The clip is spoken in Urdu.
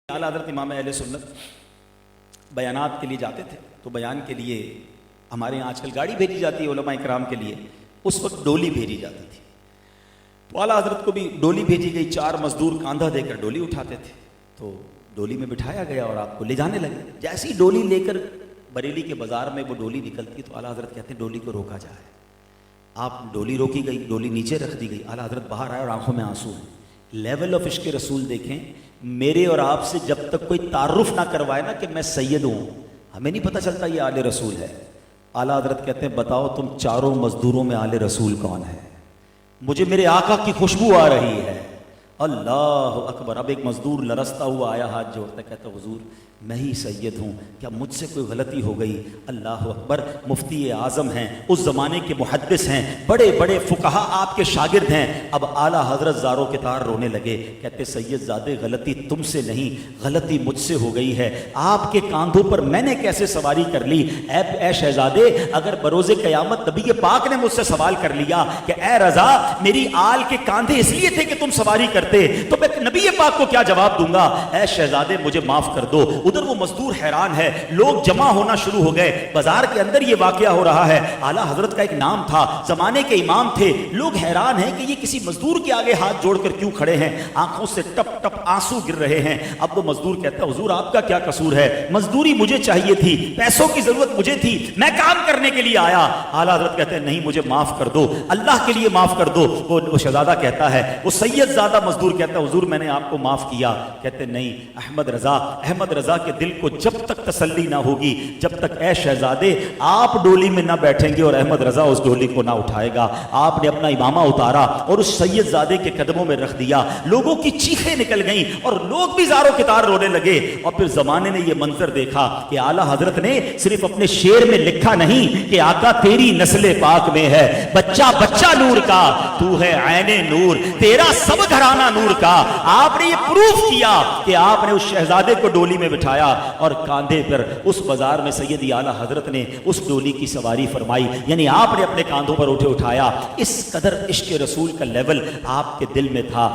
اعلیٰ حضرت امام اہل سنت بیانات کے لیے جاتے تھے تو بیان کے لیے ہمارے یہاں آج کل گاڑی بھیجی جاتی ہے علماء کرام کے لیے، اس وقت ڈولی بھیجی جاتی تھی۔ تو اعلیٰ حضرت کو بھی ڈولی بھیجی گئی، 4 مزدور کاندھا دے کر ڈولی اٹھاتے تھے، تو ڈولی میں بٹھایا گیا اور آپ کو لے جانے لگے۔ جیسی ڈولی لے کر بریلی کے بازار میں وہ ڈولی نکلتی تو اعلیٰ حضرت کہتے ہیں ڈولی کو روکا جائے۔ آپ ڈولی روکی گئی، ڈولی نیچے رکھ دی گئی، اعلیٰ حضرت باہر آئے اور آنکھوں میں آنسو ہیں۔ لیول آف عشق رسول دیکھیں، میرے اور آپ سے جب تک کوئی تعارف نہ کروائے نا کہ میں سید ہوں، ہمیں نہیں پتہ چلتا یہ آل رسول ہے۔ اعلیٰ حضرت کہتے ہیں بتاؤ تم 4 مزدوروں میں آل رسول کون ہے؟ مجھے میرے آقا کی خوشبو آ رہی ہے۔ اللہ اکبر۔ اب ایک مزدور لرزتا ہوا آیا، ہاتھ جوڑتا کہتا حضور میں ہی سید ہوں، کیا مجھ سے کوئی غلطی ہو گئی؟ اللہ اکبر۔ مفتی اعظم ہیں، اس زمانے کے محدث ہیں، بڑے بڑے فقہا آپ کے شاگرد ہیں۔ اب اعلیٰ حضرت زاروں کے تار رونے لگے، کہتے سید زادے غلطی تم سے نہیں، غلطی مجھ سے ہو گئی ہے۔ آپ کے کاندھوں پر میں نے کیسے سواری کر لی؟ اے شہزادے، اگر بروز قیامت نبی پاک نے مجھ سے سوال کر لیا کہ اے رضا میری آل کے کاندھے اس لیے تھے کہ تم سواری کرتے، تو میں نبی پاک کو کیا جواب دوں گا؟ اے شہزادے مجھے معاف کر دو۔ ادھر وہ مزدور حیران ہے، لوگ جمع ہونا شروع ہو گئے، بازار کے اندر یہ واقعہ ہو رہا ہے۔ اعلیٰ حضرت کا ایک نام تھا، زمانے کے امام تھے، لوگ حیران ہیں کہ یہ کسی مزدور کے آگے ہاتھ جوڑ کر کیوں کھڑے ہیں، آنکھوں سے ٹپ ٹپ آنسو گر رہے ہیں۔ اب وہ مزدور کہتا ہے حضور آپ کا کیا قصور ہے؟ مزدوری مجھے چاہیے تھی، پیسوں کی ضرورت مجھے تھی، میں کام کرنے کے لیے آیا۔ اعلیٰ حضرت کہتے ہیں نہیں مجھے معاف کر دو، اللہ کے لیے معاف کر دو۔ وہ شہزادہ کہتا ہے، وہ سید زادہ مزدور کہتا ہے حضور میں نے آپ کو معاف کیا۔ کہتے نہیں احمد رضا کے دل کو جب تک تسلی نہ ہوگی، جب تک اے شہزادے آپ ڈولی میں نہ بیٹھیں گے اور احمد رضا اس ڈولی کو نہ اٹھائے گا۔ آپ نے اپنا امامہ اتارا اور اس سید زادے کے قدموں میں رکھ دیا۔ لوگوں کی چیخیں نکل گئیں اور لوگ بھی زاروں کے تار رونے لگے۔ اور پھر زمانے نے یہ منظر دیکھا کہ اعلیٰ حضرت نے صرف اپنے شعر میں لکھا نہیں کہ آقا تیری نسل پاک میں ہے بچہ بچہ نور کا، تو ہے عین نور، تیرا سب گھرانہ نور کا۔ آپ نے یہ پروف کیا کہ آپ نے اس شہزادے کو ڈولی میں بٹھایا اور کاندھے پر اس بازار میں سیدی اعلیٰ حضرت نے اس ڈولی کی سواری فرمائی، یعنی آپ نے اپنے کاندھوں پر اٹھایا۔ اس قدر عشق رسول کا لیول آپ کے دل میں تھا۔